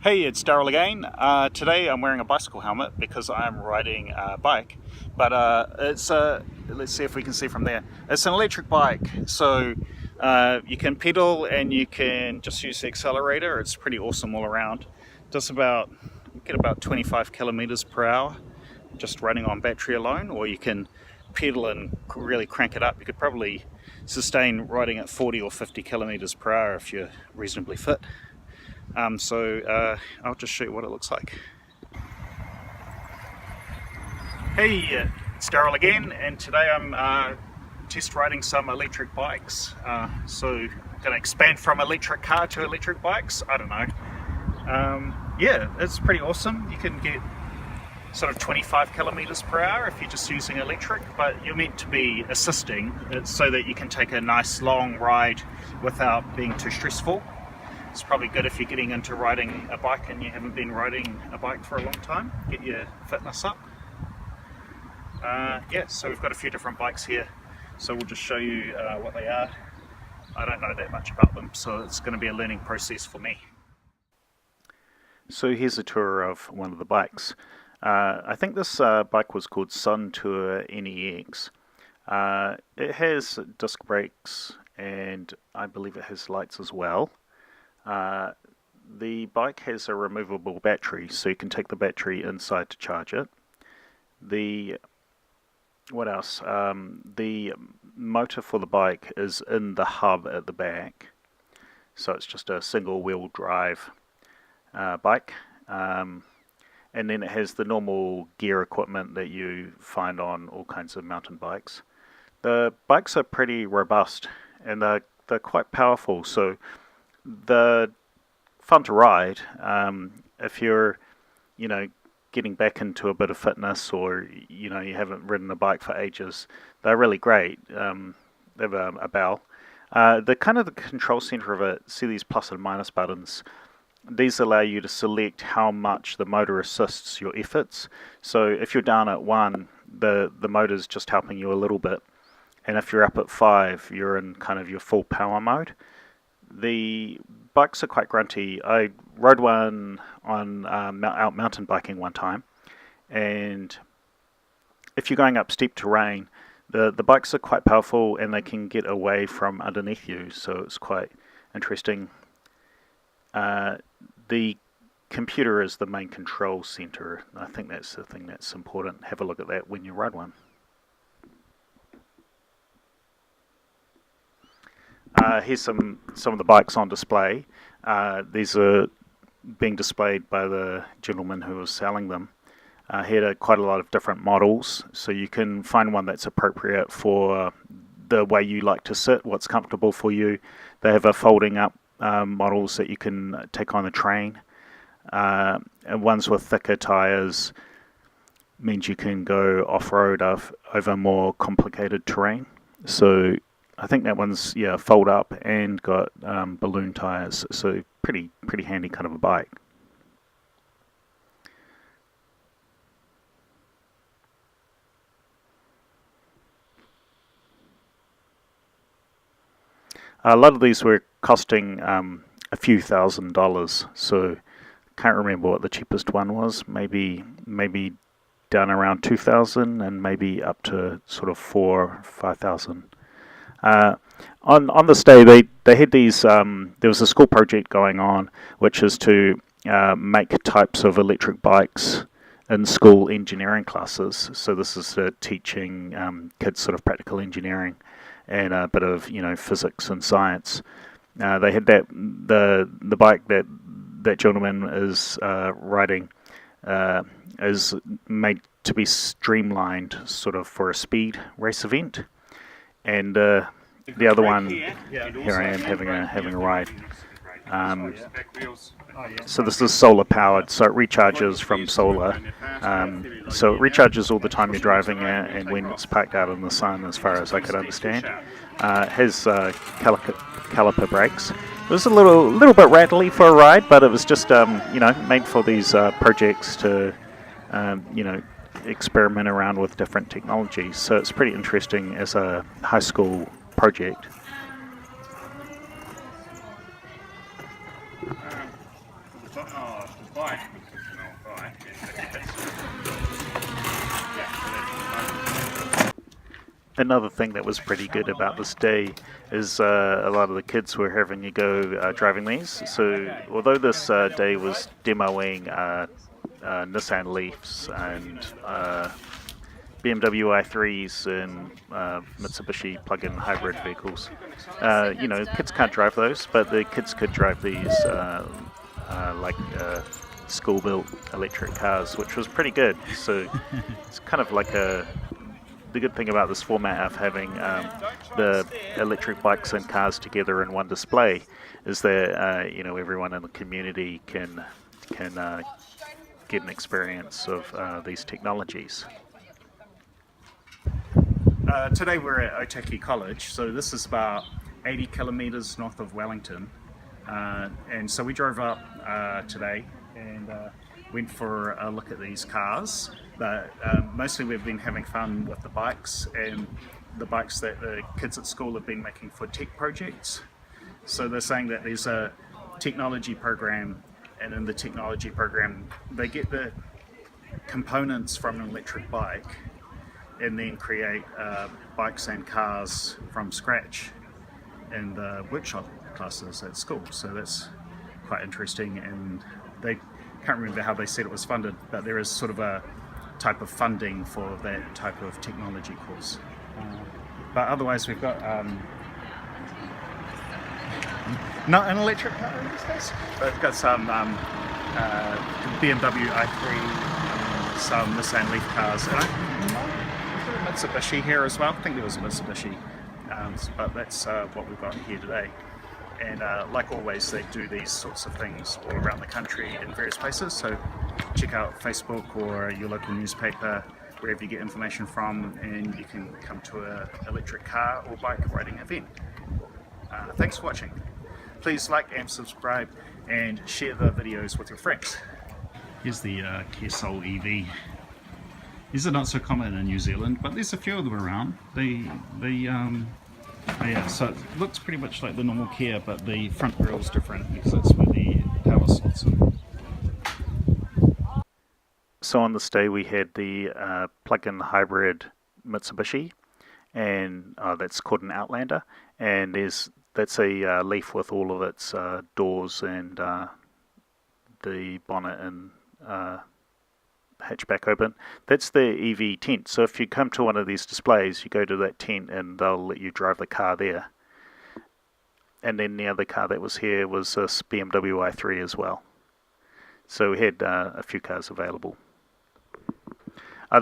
Hey, it's Daryl again. Today I'm wearing a bicycle helmet because I'm riding a bike, but let's see if we can see from there. It's an electric bike, so you can pedal and you can just use the accelerator. It's pretty awesome all around. Does about get about 25 kilometers per hour just running on battery alone, or you can pedal and really crank it up. You could probably sustain riding at 40 or 50 kilometers per hour if you're reasonably fit. I'll just show you what it looks like. Hey, it's Daryl again, and today I'm test riding some electric bikes. I'm going to expand from electric car to electric bikes. I don't know. Yeah, it's pretty awesome. You can get sort of 25 kilometers per hour if you're just using electric, but you're meant to be assisting. It's so that you can take a nice long ride without being too stressful. It's probably good if you're getting into riding a bike and you haven't been riding a bike for a long time. Get your fitness up. Yeah, so we've got a few different bikes here. So we'll just show you what they are. I don't know that much about them, so it's going to be a learning process for me. So here's a tour of one of the bikes. I think this bike was called Sun Tour NEX. It has disc brakes and I believe it has lights as well. The bike has a removable battery, so you can take the battery inside to charge it. What else? The motor for the bike is in the hub at the back, so it's just a single wheel drive bike. And then it has the normal gear equipment that you find on all kinds of mountain bikes. The bikes are pretty robust and they're quite powerful, so they're fun to ride. If you're, getting back into a bit of fitness, or you haven't ridden a bike for ages, they're really great. They have a bell. The control center of it. See these plus and minus buttons. These allow you to select how much the motor assists your efforts. So if you're down at 1, the motor's just helping you a little bit, and if you're up at 5, you're in kind of your full power mode. The bikes are quite grunty. I rode one on out mountain biking one time, and if you're going up steep terrain, the bikes are quite powerful and they can get away from underneath you, so it's quite interesting. The computer is the main control center. I think that's the thing that's important. Have a look at that when you ride one. Here's some of the bikes on display. These are being displayed by the gentleman who was selling them. He had quite a lot of different models, so you can find one that's appropriate for the way you like to sit, what's comfortable for you. They have a folding up models that you can take on the train. And ones with thicker tires means you can go off-road over more complicated terrain. So I think that one's fold up and got balloon tires, so pretty handy kind of a bike. A lot of these were costing a few $1,000s, so can't remember what the cheapest one was. Maybe down around 2,000 and maybe up to sort of 4,000 or 5,000. On this day, they had these. There was a school project going on, which is to make types of electric bikes in school engineering classes. So this is teaching kids sort of practical engineering and a bit of physics and science. They had the bike that gentleman is riding is made to be streamlined, sort of for a speed race event. And the other one, here I am having a ride. So this is solar powered, so it recharges from solar. So it recharges all the time you're driving it, and when it's parked out in the sun, as far as I could understand. It has caliper brakes. It was a little bit rattly for a ride, but it was just made for these projects to experiment around with different technologies. So it's pretty interesting as a high school project. the bike, which is an old bike, Another thing that was pretty good about this day is a lot of the kids were having a go driving these. So although this day was demoing Nissan Leafs and BMW i3s and Mitsubishi plug-in hybrid vehicles, you know, kids can't drive those, but the kids could drive these like school-built electric cars, which was pretty good. So it's kind of like the good thing about this format of having the electric bikes and cars together in one display is that you know, everyone in the community can get an experience of these technologies. Today we're at Otaki College, so this is about 80 kilometers north of Wellington, and so we drove up today and went for a look at these cars, but mostly we've been having fun with the bikes and the bikes that the kids at school have been making for tech projects. So they're saying that there's a technology program, and in the technology program they get the components from an electric bike and then create bikes and cars from scratch in the workshop classes at school. So that's quite interesting, and they can't remember how they said it was funded, but there is sort of a type of funding for that type of technology course. But otherwise we've got not an electric car in this case, but we've got some BMW i3, some Nissan Leaf cars, and a Mitsubishi here as well. I think there was a Mitsubishi, but that's what we've got here today. And like always, they do these sorts of things all around the country in various places, so check out Facebook or your local newspaper, wherever you get information from, and you can come to an electric car or bike riding event. Thanks for watching. Please like and subscribe and share the videos with your friends. Here's the Kia Soul EV. These are not so common in New Zealand, but there's a few of them around. Yeah, so it looks pretty much like the normal Kia, but the front grille is different because that's where the power slots are. So on this day we had the plug-in hybrid Mitsubishi, and that's called an Outlander, and that's a Leaf with all of its doors and the bonnet and hatchback open. That's the EV tent, so if you come to one of these displays, you go to that tent and they'll let you drive the car there. And then the other car that was here was this BMW i3 as well. So we had a few cars available.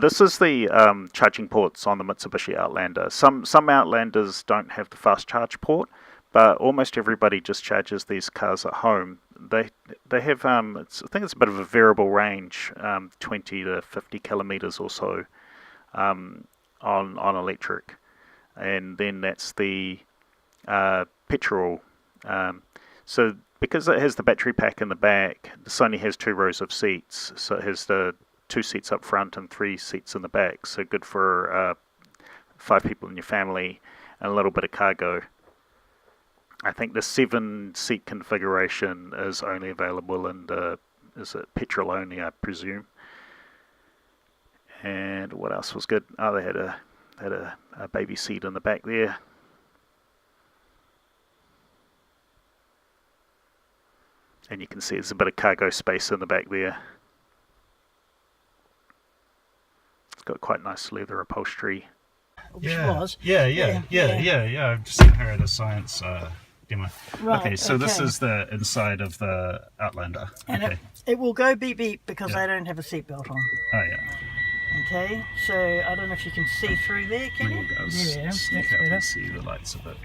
This is the charging ports on the Mitsubishi Outlander. Some Outlanders don't have the fast charge port, but almost everybody just charges these cars at home. They have I think it's a bit of a variable range, 20 to 50 kilometers or so on electric, and then that's the petrol. So because it has the battery pack in the back, this only has 2 rows of seats, so it has the 2 seats up front and 3 seats in the back, so good for 5 people in your family and a little bit of cargo. I think the 7-seat configuration is only available in the, is it petrol only, I presume. And what else was good? Oh, they had a baby seat in the back there. And you can see there's a bit of cargo space in the back there. It's got quite nice leather upholstery. Yeah. I've just seen her at a science demo. Right, okay, so this is the inside of the Outlander. And okay. it will go beep beep because I don't have a seatbelt on. Oh yeah. Okay, so I don't know if you can see through there, can you? Yeah, sneak up and see the lights a bit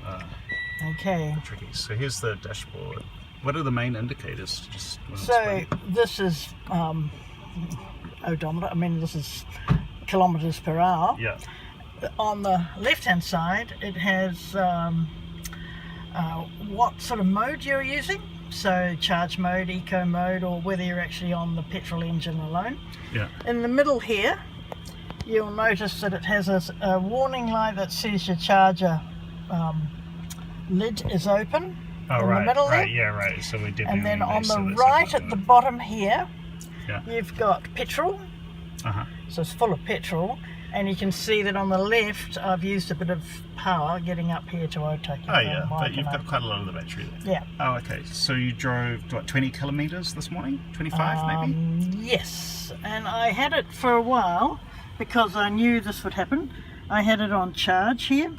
okay. tricky. So here's the dashboard. What are the main indicators? So this is odometer. I mean, this is kilometers per hour. Yeah. On the left-hand side, it has what sort of mode you're using. So charge mode, eco mode, or whether you're actually on the petrol engine alone. Yeah. In the middle here, you'll notice that it has a warning light that says your charger lid is open. Oh, in right, the middle right, there. yeah, right. So we definitely And then need on these, the so that's right up at the bottom here, Yeah. you've got petrol. Uh-huh. So it's full of petrol. And you can see that on the left, I've used a bit of power getting up here to Otaki. Oh, yeah, but you've got quite a lot of the battery there. Yeah. Oh, okay. So you drove, what, 20 kilometres this morning? 25 maybe? Yes. And I had it for a while because I knew this would happen. I had it on charge here.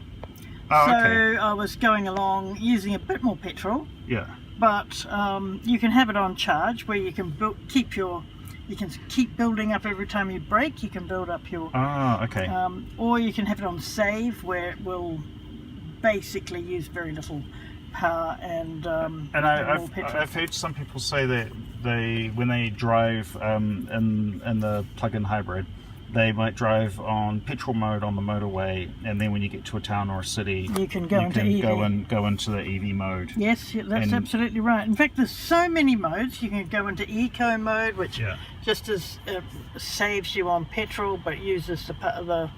Oh, So okay. I was going along using a bit more petrol. Yeah. But you can have it on charge where you can you can keep building up every time you brake. You can build up your Oh, okay. or you can have it on save where it will basically use very little power and I've heard some people say that when they drive in the plug-in hybrid, they might drive on petrol mode on the motorway, and then when you get to a town or a city, you can go into EV. Go into the EV mode. Yes, that's absolutely right. In fact, there's so many modes. You can go into eco mode, which just as saves you on petrol, but uses the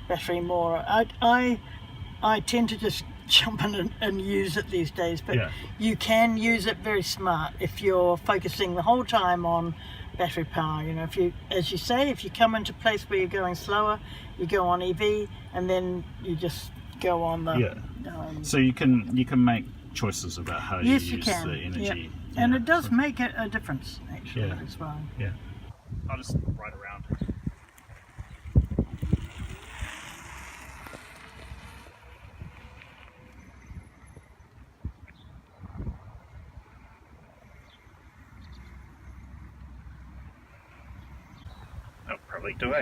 battery more. I tend to just jump in and use it these days, but you can use it very smart if you're focusing the whole time on battery power. You know, if you, as you say, if you come into a place where you're going slower, you go on EV, and then you just go on the so you can make choices about how you use the energy. And it does make a difference actually as well. I'll just ride around. I'll probably do